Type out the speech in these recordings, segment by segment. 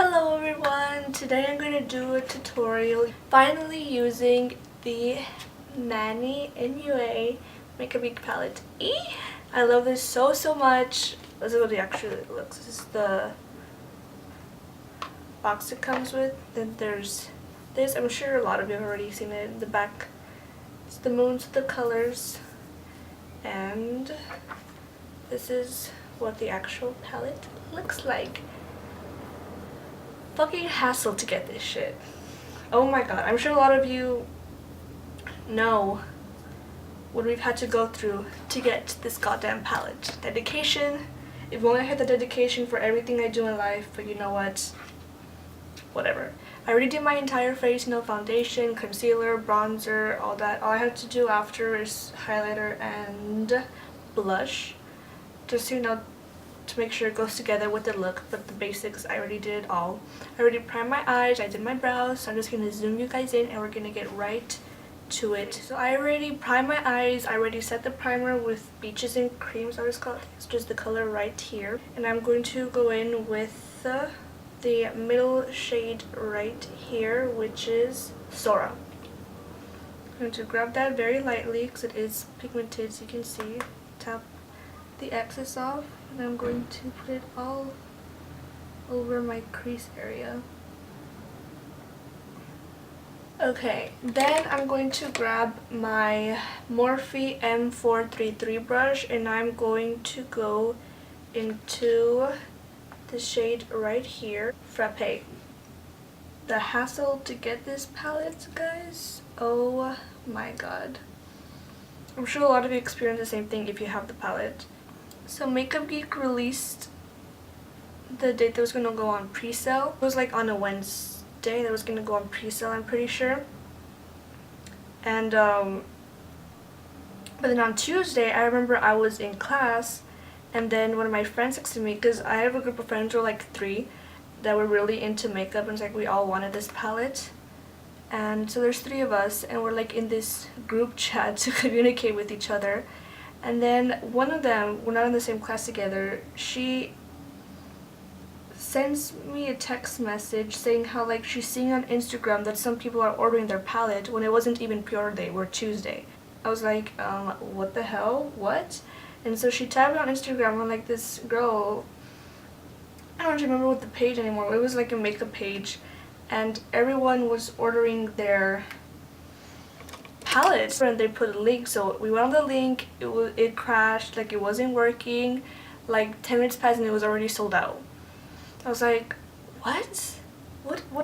Hello everyone! Today I'm going to do a tutorial finally using the Manny and MUA Makeup Geek palette E. I love this so much. This is what it actually looks. This is the box it comes with. Then there's this. I'm sure a lot of you have already seen it in the back. It's the moons with the colors. And this is what the actual palette looks like. Fucking hassle to get this shit. Oh my god, I'm sure a lot of you know what we've had to go through to get this goddamn palette. Dedication. If only I had the dedication for everything I do in life, but you know what? Whatever. I already did my entire face, foundation, concealer, bronzer, all that. All I have to do after is highlighter and blush. Just to make sure it goes together with the look, but the basics, I already did it all. I already primed my eyes, I did my brows, so I'm just going to zoom you guys in and we're going to get right to it. So I already primed my eyes, I already set the primer with Beaches and Creams, I was called. It's just the color right here. And I'm going to go in with the middle shade right here, which is Sora. I'm going to grab that very lightly because it is pigmented, so you can see. Tap the excess off, and I'm going to put it all over my crease area. Okay, then I'm going to grab my Morphe M433 brush and I'm going to go into the shade right here, Frappe. The hassle to get this palette, guys, oh my god. I'm sure a lot of you experience the same thing if you have the palette. So Makeup Geek released the date that was going to go on pre-sale. It was like on a Wednesday that was going to go on pre-sale, I'm pretty sure. And but then on Tuesday, I remember I was in class and then one of my friends texted me, because I have a group of friends, or like 3, that were really into makeup, and it's like we all wanted this palette. And so there's 3 of us and we're like in this group chat to communicate with each other. And then one of them, we're not in the same class together, she sends me a text message saying how like she's seeing on Instagram that some people are ordering their palette when it wasn't even pre-order day, or Tuesday. I was like, what the hell? What? And so she tagged me on Instagram, and like this girl, I don't remember what the page anymore, it was like a makeup page, and everyone was ordering their palettes, and they put a link. So we went on the link, it crashed, like it wasn't working, like 10 minutes passed and it was already sold out. I was like, what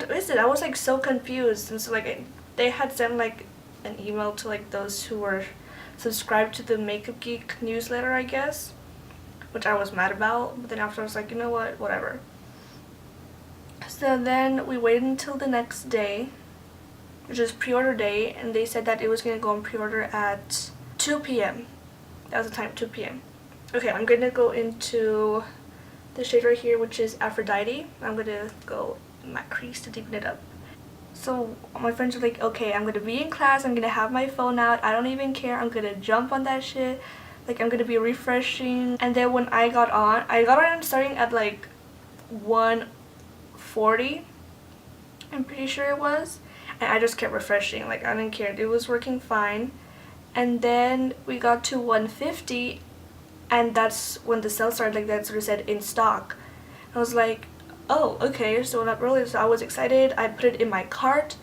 is it? I was like so confused. And so like they had sent like an email to like those who were subscribed to the Makeup Geek newsletter, I guess, which I was mad about, but then after I was like, you know what, whatever. So then we waited until the next day, which is pre-order day, and they said that it was going to go on pre-order at 2 p.m. That was the time, 2 p.m. Okay, I'm going to go into the shade right here, which is Aphrodite. I'm going to go in my crease to deepen it up. So my friends were like, okay, I'm going to be in class, I'm going to have my phone out, I don't even care, I'm going to jump on that shit, like I'm going to be refreshing. And then when I got on starting at like 1:40, I'm pretty sure it was. And I just kept refreshing, like I didn't care, it was working fine. And then we got to 1:50 and that's when the sale started, like that sort of said in stock. I was like, oh, okay, so not really. So I was excited, I put it in my cart,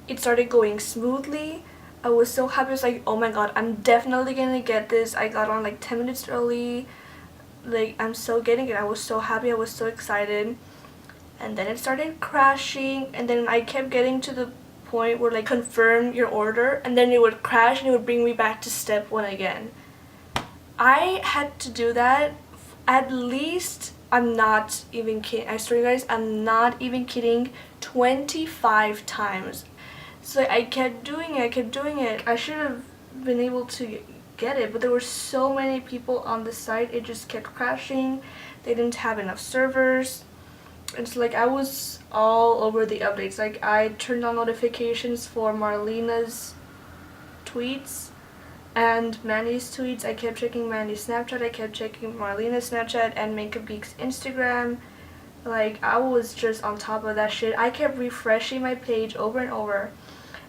it started going smoothly. I was so happy, I was like, oh my god, I'm definitely gonna get this. I got on like 10 minutes early, like I'm so getting it. I was so happy, I was so excited. And then it started crashing, and then I kept getting to the point where like confirm your order, and then it would crash and it would bring me back to step 1 again. I had to do that at least, I'm not even kidding, I swear you guys, I'm not even kidding, 25 times. So I kept doing it, I should have been able to get it, but there were so many people on the site, it just kept crashing, they didn't have enough servers. It's like I was all over the updates. Like I turned on notifications for Marlena's tweets and Manny's tweets. I kept checking Manny's Snapchat, I kept checking Marlena's Snapchat and Makeup Geek's Instagram. Like, I was just on top of that shit. I kept refreshing my page over and over.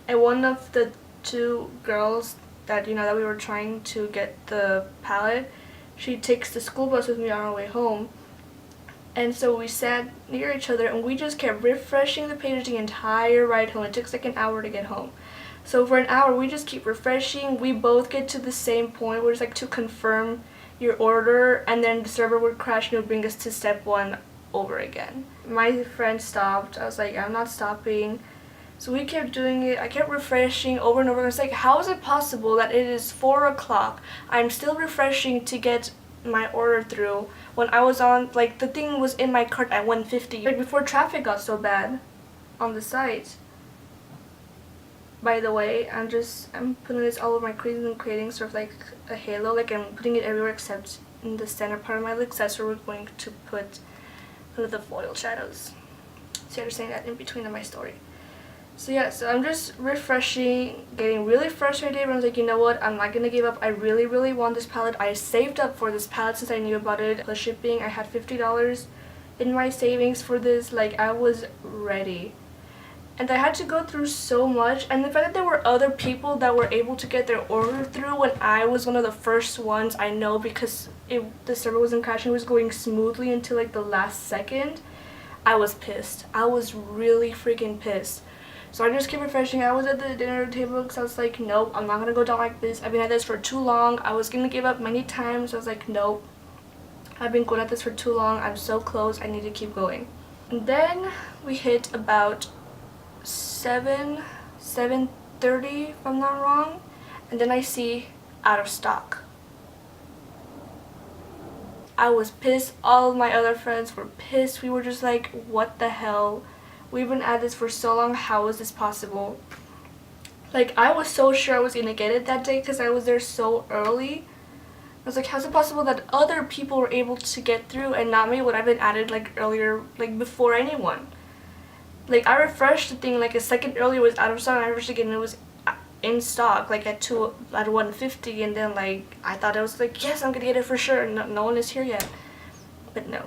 And one of the two girls that, that we were trying to get the palette, she takes the school bus with me on our way home. And so we sat near each other and we just kept refreshing the page the entire ride home. It took like an hour to get home. So for an hour, we just keep refreshing. We both get to the same point where it's like to confirm your order, and then the server would crash and it would bring us to step 1 over again. My friend stopped. I was like, I'm not stopping. So we kept doing it. I kept refreshing over and over. I was like, how is it possible that it is 4 o'clock? I'm still refreshing to get my order through when I was on, like, the thing was in my cart at 1:50, like before traffic got so bad on the site. By the way, I'm putting this all over my creating and creating sort of like a halo. Like, I'm putting it everywhere except in the center part of my lips. That's where we're going to put one of the foil shadows. So you're saying that in between of my story. So yeah, so I'm just refreshing, getting really frustrated, but I was like, you know what, I'm not gonna give up. I really, really want this palette. I saved up for this palette since I knew about it. Plus shipping, I had $50 in my savings for this. Like, I was ready. And I had to go through so much, and the fact that there were other people that were able to get their order through when I was one of the first ones, I know, because the server wasn't crashing, it was going smoothly until like the last second. I was pissed. I was really freaking pissed. So I just kept refreshing. I was at the dinner table because I was like, nope, I'm not gonna go down like this. I've been at this for too long. I was gonna give up many times. I was like, nope, I've been going at this for too long. I'm so close. I need to keep going. And then we hit about 7:30 if I'm not wrong, and then I see out of stock. I was pissed. All of my other friends were pissed. We were just like, what the hell? We've been at this for so long. How is this possible? Like, I was so sure I was gonna get it that day because I was there so early. I was like, how's it possible that other people were able to get through and not me when I've been added like earlier, like before anyone? Like, I refreshed the thing like a second earlier, was out of stock, and I refreshed again and it was in stock like at 1:50, and then like I thought it was like, yes, I'm gonna get it for sure. No one is here yet, but no.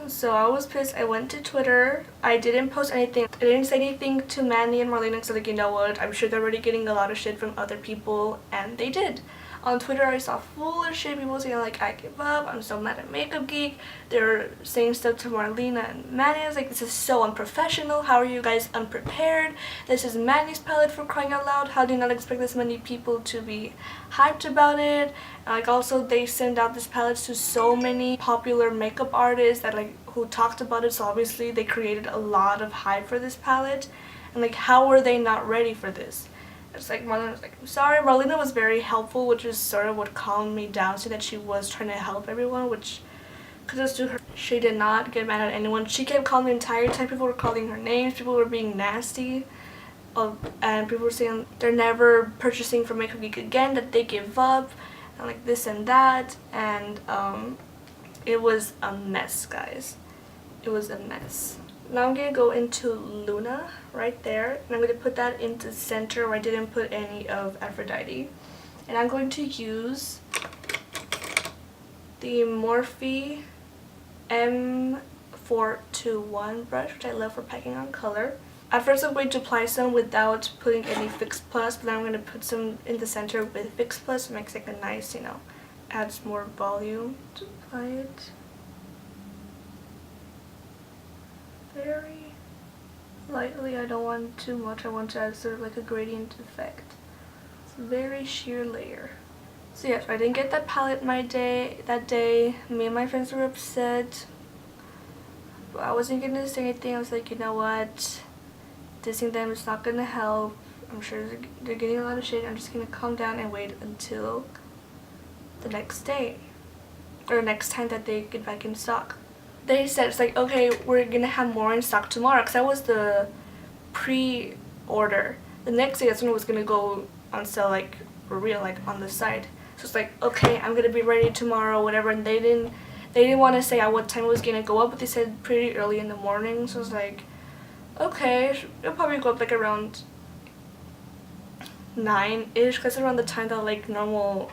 So I was pissed. I went to Twitter. I didn't post anything. I didn't say anything to Manny and Marlena because, like, you know what, I'm sure they're already getting a lot of shit from other people, and they did. On Twitter, I saw foolish shit, people saying like, I give up, I'm so mad at Makeup Geek. They're saying stuff to Marlena and Manny. I was like, this is so unprofessional. How are you guys unprepared? This is Manny's palette, for crying out loud. How do you not expect this many people to be hyped about it? And like, also, they send out this palette to so many popular makeup artists that like who talked about it, so obviously they created a lot of hype for this palette. And like, how were they not ready for this? It's like, Marlena was like, I'm sorry. Marlena was very helpful, which is sort of what calmed me down, so that she was trying to help everyone, which kudos to her. She did not get mad at anyone. She kept calling the entire time. People were calling her names, people were being nasty, and people were saying they're never purchasing from Makeup Geek again, that they give up, and like this and that, and it was a mess, guys. It was a mess. Now I'm going to go into Luna right there, and I'm going to put that into the center where I didn't put any of Aphrodite. And I'm going to use the Morphe M421 brush, which I love for packing on color. At first I'm going to apply some without putting any Fix Plus, but then I'm going to put some in the center with Fix Plus. It makes like a nice, adds more volume to apply it. Very lightly. I don't want too much. I want to add sort of like a gradient effect. It's a very sheer layer. So yes, I didn't get that palette that day. Me and my friends were upset. But I wasn't gonna say anything. I was like, you know what? Dissing them is not gonna help. I'm sure they're getting a lot of shit. I'm just gonna calm down and wait until the next day. Or next time that they get back in stock. They said, it's like, okay, we're gonna have more in stock tomorrow, because that was the pre-order. The next day, that's when it was gonna go on sale, like, for real, like, on the site. So it's like, okay, I'm gonna be ready tomorrow, whatever. And they didn't want to say at what time it was gonna go up, but they said pretty early in the morning. So it's like, okay, it'll probably go up like around 9-ish, because around the time that like normally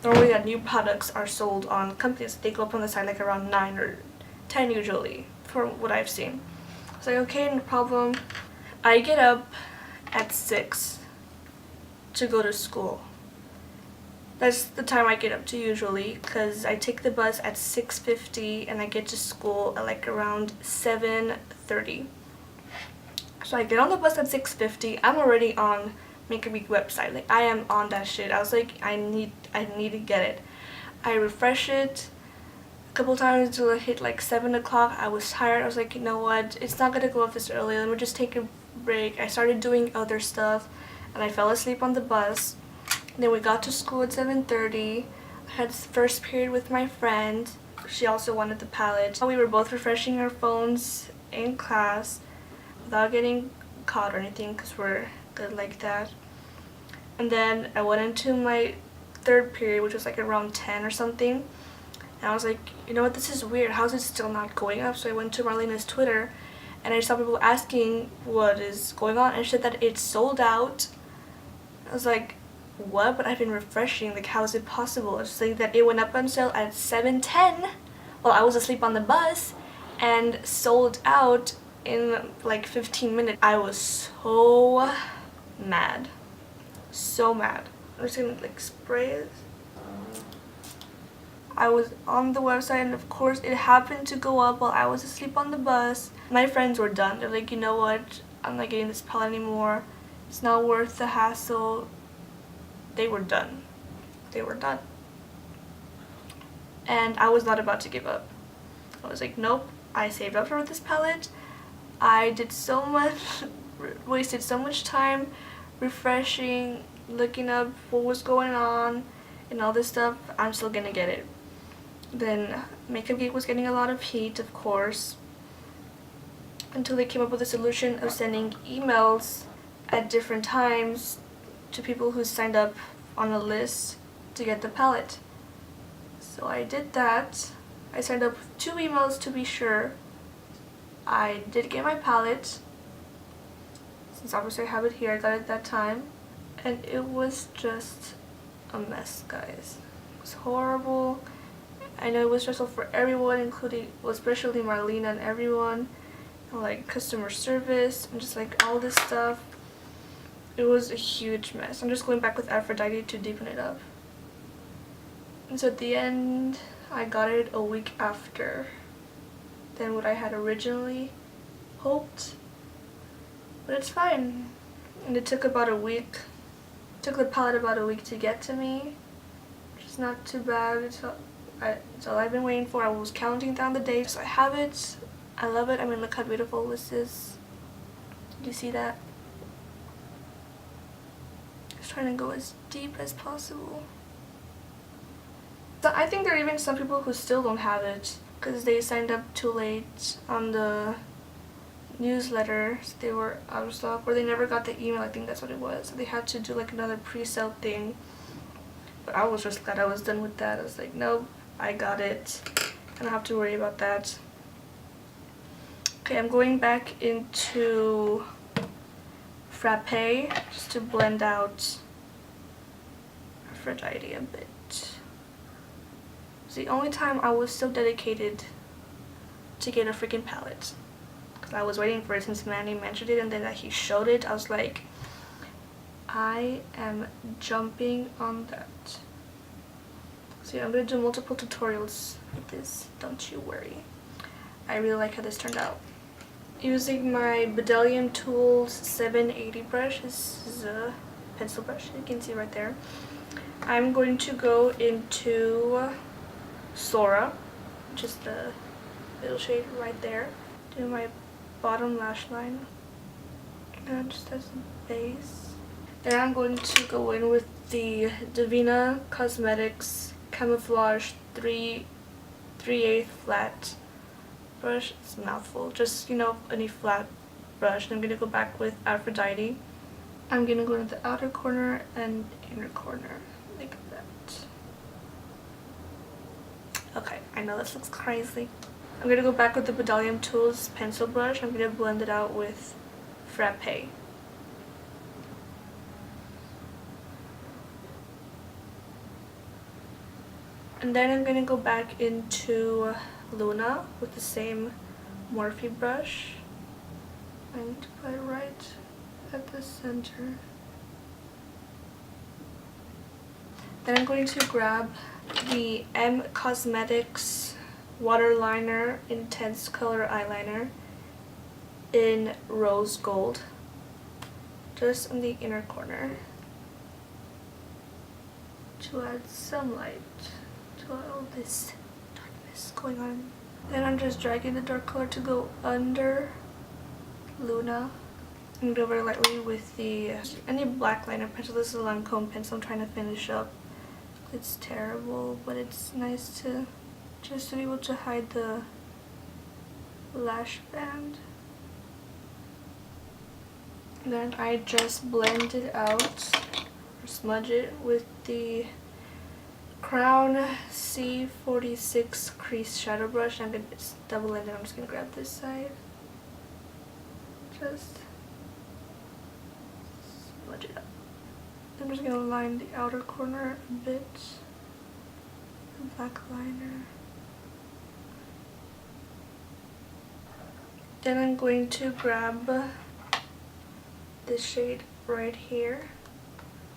that new products are sold on companies. They go up on the site like around 9 or 10 usually from what I've seen. I was like, okay, no problem. I get up at 6 to go to school. That's the time I get up to usually, because I take the bus at 6:50 and I get to school at like around 7:30. So I get on the bus at 6:50. I'm already on Makeup Geek website. Like, I am on that shit. I was like, I need to get it. I refresh it a couple times until it hit like 7 o'clock. I was tired. I was like, you know what? It's not gonna go up this early. Let me just take a break. I started doing other stuff and I fell asleep on the bus. And then we got to school at 7:30. I had first period with my friend. She also wanted the palette. We were both refreshing our phones in class without getting caught or anything because we're good like that. And then I went into my third period, which was like around 10 or something. And I was like, you know what, this is weird. How is it still not going up? So I went to Marlena's Twitter and I saw people asking what is going on, and she said that it's sold out. I was like, what? But I've been refreshing. Like, how is it possible? It's saying that it went up on sale at 7:10 while I was asleep on the bus and sold out in like 15 minutes. I was so mad. So mad. I'm just gonna like spray it. I was on the website and of course it happened to go up while I was asleep on the bus. My friends were done. They're like, you know what? I'm not getting this palette anymore. It's not worth the hassle. They were done. They were done. And I was not about to give up. I was like, nope. I saved up for this palette. I did so much, wasted so much time refreshing, looking up what was going on and all this stuff. I'm still gonna get it. Then Makeup Geek was getting a lot of heat, of course, until they came up with a solution of sending emails at different times to people who signed up on a list to get the palette. So I did that. I signed up with 2 emails to be sure. I did get my palette. Since obviously I have it here, I got it that time. And it was just a mess, guys. It was horrible. I know it was stressful for everyone, including, well, especially Marlena and everyone. And, like, customer service and just like all this stuff. It was a huge mess. I'm just going back with Aphrodite to deepen it up. And so at the end, I got it a week after than what I had originally hoped. But it's fine. And it took about a week. It took the palette about a week to get to me, which is not too bad. It's all I've been waiting for. I was counting down the days. So I have it. I love it. I mean, look how beautiful this is. Do you see that? Just trying to go as deep as possible. So I think there are even some people who still don't have it because they signed up too late on the newsletter. So they were out of stock, or they never got the email. I think that's what it was. So they had to do like another pre-sale thing. But I was just glad I was done with that. I was like, nope, I got it. I don't have to worry about that. Okay, I'm going back into Frappe just to blend out Aphrodite a bit. It's the only time I was so dedicated to get a freaking palette. Because I was waiting for it since Manny mentioned it, and then he showed it. I was like, I am jumping on that. So yeah, I'm going to do multiple tutorials with this, don't you worry. I really like how this turned out. Using my Bedelium Tools 780 brush, this is a pencil brush, you can see right there. I'm going to go into Sora, which is the middle shade right there. Do my bottom lash line, and just as a base. Then I'm going to go in with the Divina Cosmetics Camouflage 3/8 flat brush. It's a mouthful. Just, you know, any flat brush. And I'm going to go back with Aphrodite. I'm going to go to the outer corner and inner corner. Like that. Okay, I know this looks crazy. I'm going to go back with the Bedelium Tools pencil brush. I'm going to blend it out with Frappe. And then I'm going to go back into Luna with the same Morphe brush. I need to put it right at the center. Then I'm going to grab the M Cosmetics Waterliner Intense Color Eyeliner in Rose Gold, just on the inner corner, to add some light to all this darkness going on. Then I'm just dragging the dark color to go under Luna and go very lightly with the any black liner pencil. This is a Lancome pencil I'm trying to finish up. It's terrible, but it's nice to just to be able to hide the lash band. Then I just blend it out, or smudge it with the Crown C46 crease shadow brush. I'm gonna double it, and I'm just gonna grab this side. Just smudge it up. I'm just gonna line the outer corner a bit. The black liner. Then I'm going to grab this shade right here,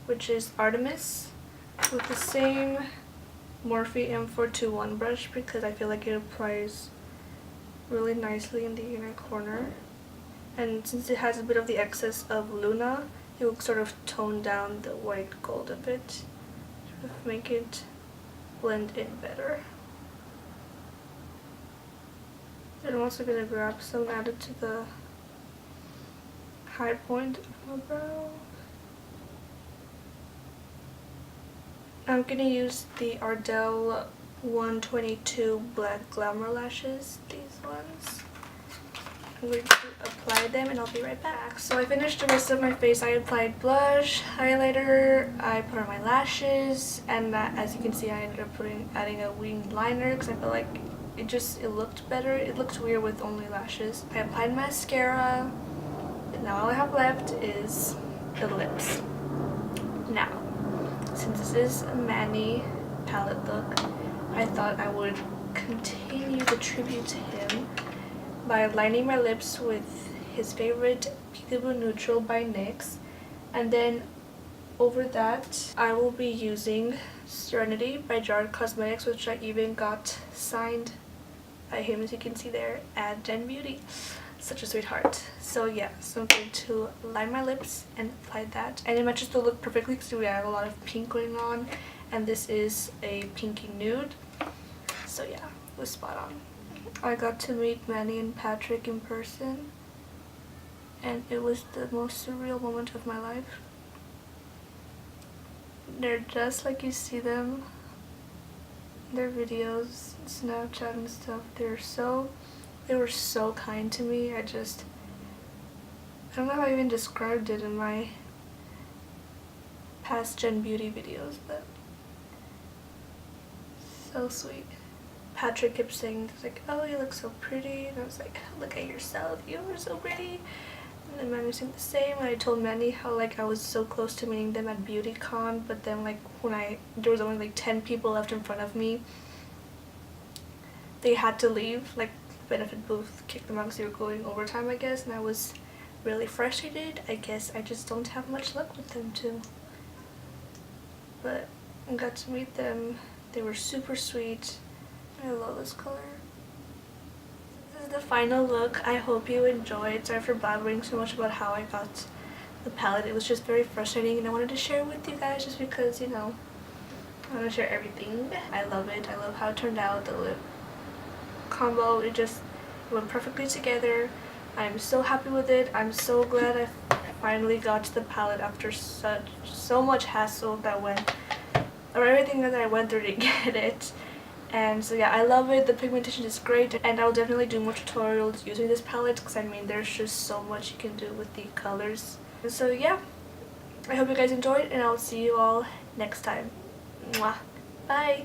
which is Artemis, with the same Morphe M421 brush, because I feel like it applies really nicely in the inner corner. And since it has a bit of the excess of Luna, it will sort of tone down the white gold a bit, sort of make it blend in better. Then I'm also going to grab some and add it to the high point of my brow. I'm going to use the Ardell 122 Black Glamour Lashes, these ones. I'm going to apply them and I'll be right back. So I finished the rest of my face. I applied blush, highlighter, I put on my lashes, and as you can see I ended up adding a winged liner because I felt like it looked better. It looked weird with only lashes. I applied mascara, and now all I have left is the lips. Now, since this is a Manny palette look, I thought I would continue the tribute to him by lining my lips with his favorite Peekaboo Neutral by NYX, and then over that I will be using Serenity by Jarred Cosmetics, which I even got signed by him, as you can see there, at Gen Beauty. Such a sweetheart. So yeah, so I'm going to line my lips and apply that, and it matches the look perfectly because we have a lot of pink going on, and this is a pinky nude, so yeah, it was spot on. I got to meet Manny and Patrick in person, and it was the most surreal moment of my life. They're just like you see them in their videos, Snapchat and stuff. They were so kind to me. I don't know how I even described it in my past Gen Beauty videos, but so sweet. Patrick kept saying, like, oh, you look so pretty, and I was like, look at yourself, you were so pretty. And then Manny was saying the same, and I told Manny how like I was so close to meeting them at BeautyCon, but then like there was only like 10 people left in front of me, they had to leave, like benefit booth kicked them out because they were going overtime, I guess, and I was really frustrated. I guess I just don't have much luck with them too. But I got to meet them. They were super sweet. I love this color. This is the final look. I hope you enjoyed. Sorry for blabbering so much about how I got the palette. It was just very frustrating, and I wanted to share it with you guys just because, you know, I want to share everything. I love it. I love how it turned out. The lip combo, it went perfectly together. I'm so happy with it. I'm so glad I finally got to the palette after so much hassle or everything that I went through to get it. And so yeah, I love it. The pigmentation is great, and I'll definitely do more tutorials using this palette because I mean there's just so much you can do with the colors. And so yeah, I hope you guys enjoyed, and I'll see you all next time. Mwah. Bye!